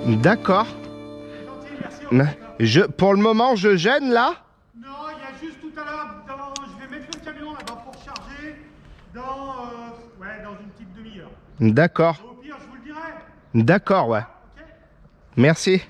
D'accord. Pour le moment, je gêne là. Non, il y a juste tout à l'heure, je vais mettre le camion là-bas pour charger dans une petite demi-heure. D'accord. Au pire, je vous le dirai. D'accord, ouais. Ok. Merci.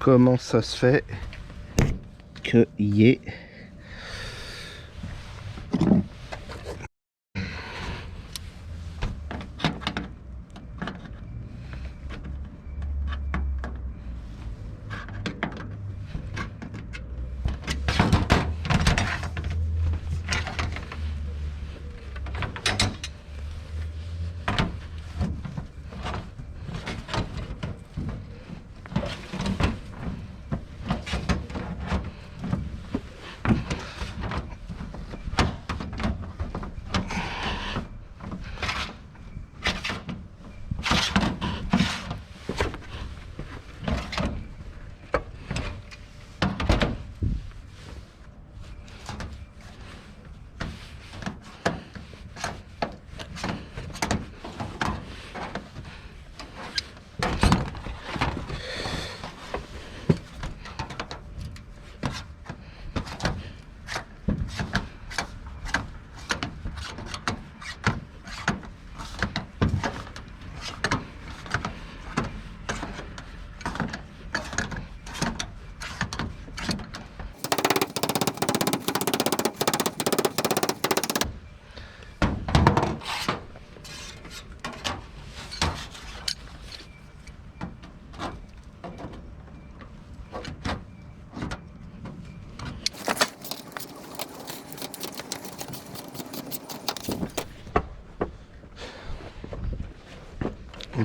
comment ça se fait qu'il y ait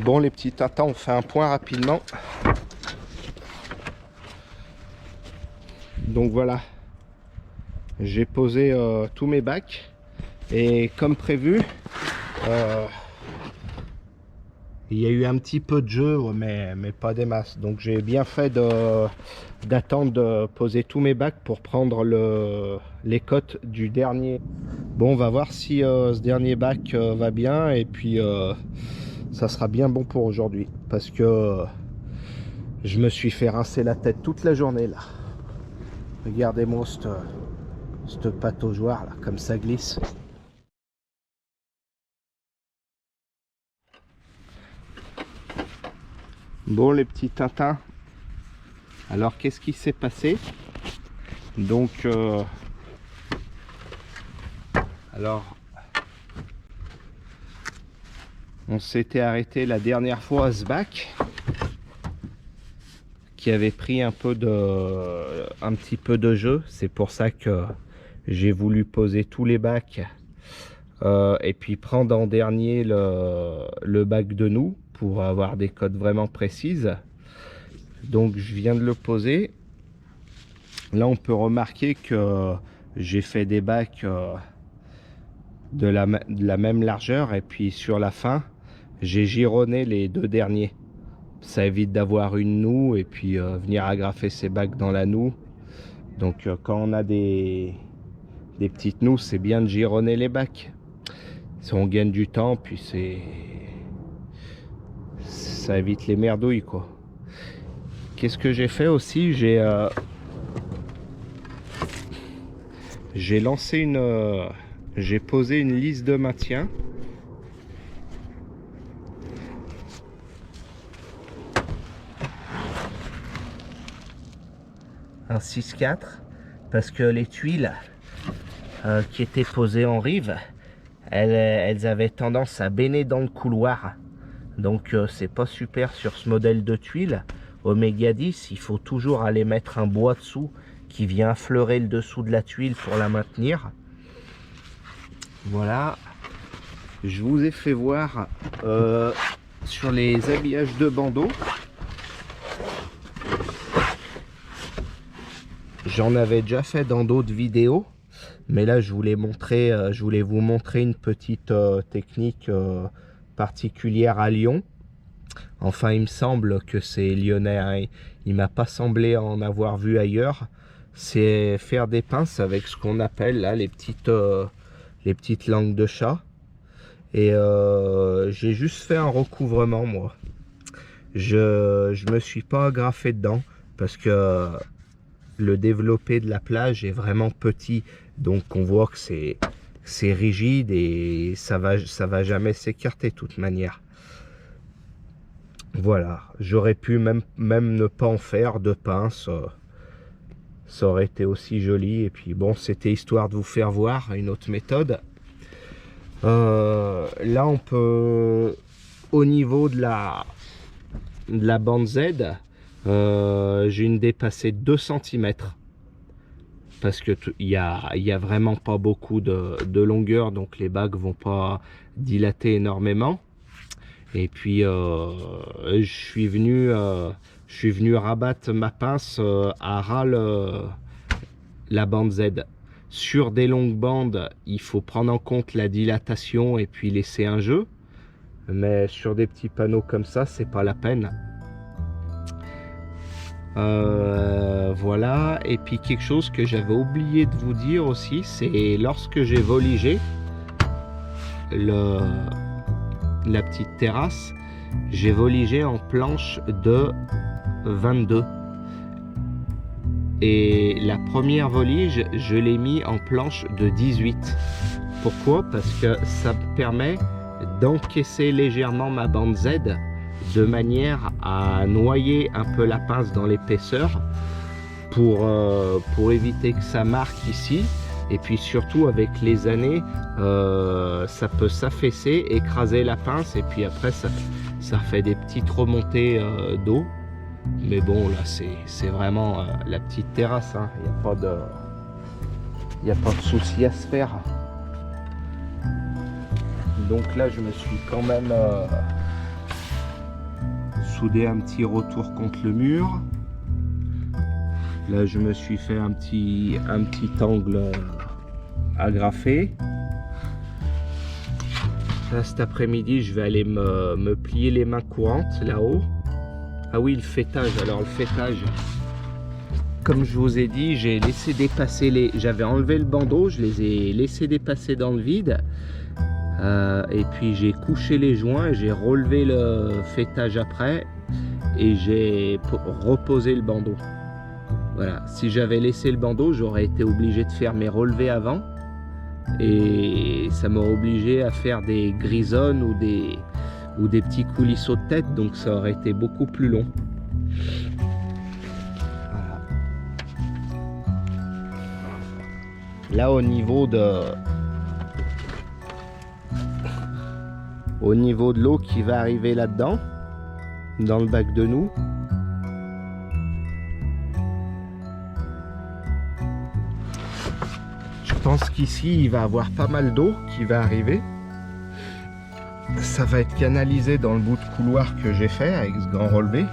bon les petits tatans, on fait un point rapidement. Donc voilà, j'ai posé tous mes bacs et comme prévu, il y a eu un petit peu de jeu mais pas des masses, donc j'ai bien fait d'attendre de poser tous mes bacs pour prendre les cotes du dernier. Bon, on va voir si ce dernier bac va bien et puis ça sera bien bon pour aujourd'hui parce que je me suis fait rincer la tête toute la journée là. Regardez-moi cette pataugeoire là, comme ça glisse. Bon les petits tintins, alors qu'est-ce qui s'est passé? Donc alors on s'était arrêté la dernière fois à ce bac qui avait pris un petit peu de jeu. C'est pour ça que j'ai voulu poser tous les bacs et puis prendre en dernier le bac de nous pour avoir des cotes vraiment précises. Donc je viens de le poser. Là on peut remarquer que j'ai fait des bacs de la même largeur et puis sur la fin j'ai gironné les deux derniers. Ça évite d'avoir une noue et puis venir agrafer ses bacs dans la noue. Donc quand on a des petites noues, c'est bien de gironner les bacs. Si on gagne du temps, puis ça évite les merdouilles quoi. Qu'est-ce que j'ai fait aussi? J'ai posé une lisse de maintien. Un 6-4 parce que les tuiles qui étaient posées en rive, elles avaient tendance à baigner dans le couloir. Donc c'est pas super sur ce modèle de tuiles. Oméga 10, il faut toujours aller mettre un bois dessous qui vient affleurer le dessous de la tuile pour la maintenir. Voilà, je vous ai fait voir sur les habillages de bandeaux. J'en avais déjà fait dans d'autres vidéos, mais là je voulais vous montrer une petite technique particulière à Lyon. Enfin, il me semble que c'est lyonnais, hein. Il m'a pas semblé en avoir vu ailleurs. C'est faire des pinces avec ce qu'on appelle là les petites langues de chat. Et j'ai juste fait un recouvrement moi. Je me suis pas agrafé dedans parce que le développé de la plage est vraiment petit, donc on voit que c'est rigide et ça va jamais s'écarter de toute manière. Voilà, j'aurais pu même ne pas en faire de pince. Ça aurait été aussi joli. Et puis bon, c'était histoire de vous faire voir une autre méthode. Là, on peut, au niveau de la bande Z, j'ai une dépassée de 2 cm. Parce que il y a vraiment pas beaucoup de longueur, donc les bagues vont pas dilater énormément. Et puis je suis venu rabattre ma pince à ras la bande Z. Sur des longues bandes, il faut prendre en compte la dilatation et puis laisser un jeu. Mais sur des petits panneaux comme ça, c'est pas la peine. Voilà. Et puis quelque chose que j'avais oublié de vous dire aussi, c'est lorsque j'ai voligé la petite terrasse, j'ai voligé en planche de 22. Et la première volige, je l'ai mis en planche de 18. Pourquoi? Parce que ça me permet d'encaisser légèrement ma bande Z de manière à noyer un peu la pince dans l'épaisseur pour éviter que ça marque ici. Et puis surtout avec les années, ça peut s'affaisser, écraser la pince et puis après ça fait des petites remontées d'eau. Mais bon, là c'est vraiment la petite terrasse, hein. Il n'y a pas de souci à se faire. Donc là je me suis quand même soudé un petit retour contre le mur. Là je me suis fait un petit angle agrafé. Là cet après-midi je vais aller me plier les mains courantes là-haut. Ah oui, le fêtage. Alors le fêtage, comme je vous ai dit, j'ai laissé dépasser j'avais enlevé le bandeau, je les ai laissés dépasser dans le vide. Et puis j'ai couché les joints et j'ai relevé le fêtage après et j'ai reposé le bandeau. Voilà, si j'avais laissé le bandeau, j'aurais été obligé de faire mes relevés avant et ça m'aurait obligé à faire des grisonnes ou des petits coulisseaux de tête, donc ça aurait été beaucoup plus long. Voilà. Là au niveau de l'eau qui va arriver là-dedans, dans le bac de nous, je pense qu'ici il va y avoir pas mal d'eau qui va arriver. Ça va être canalisé dans le bout de couloir que j'ai fait avec ce grand relevé.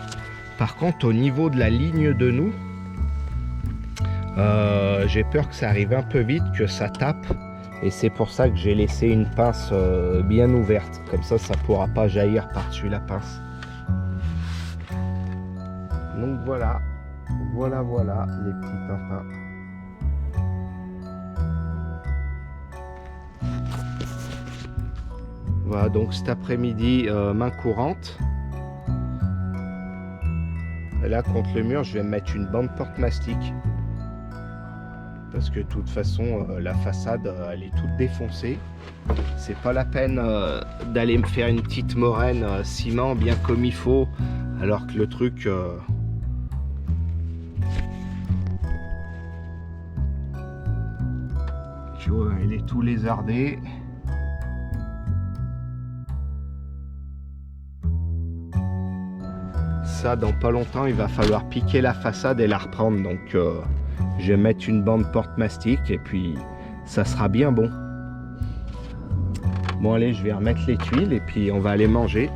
Par contre au niveau de la ligne de nous, j'ai peur que ça arrive un peu vite, que ça tape. Et c'est pour ça que j'ai laissé une pince bien ouverte. Comme ça, ça ne pourra pas jaillir par-dessus la pince. Donc voilà. Voilà les petits pimpins. Voilà, donc cet après-midi, main courante. Et là, contre le mur, je vais mettre une bande porte-mastic. Parce que de toute façon, la façade, elle est toute défoncée. C'est pas la peine d'aller me faire une petite moraine ciment bien comme il faut. Alors que le truc... tu vois, il est tout lézardé. Ça, dans pas longtemps, il va falloir piquer la façade et la reprendre. Donc, je vais mettre une bande porte-mastic et puis ça sera bien bon. Bon, allez, je vais remettre les tuiles et puis on va aller manger.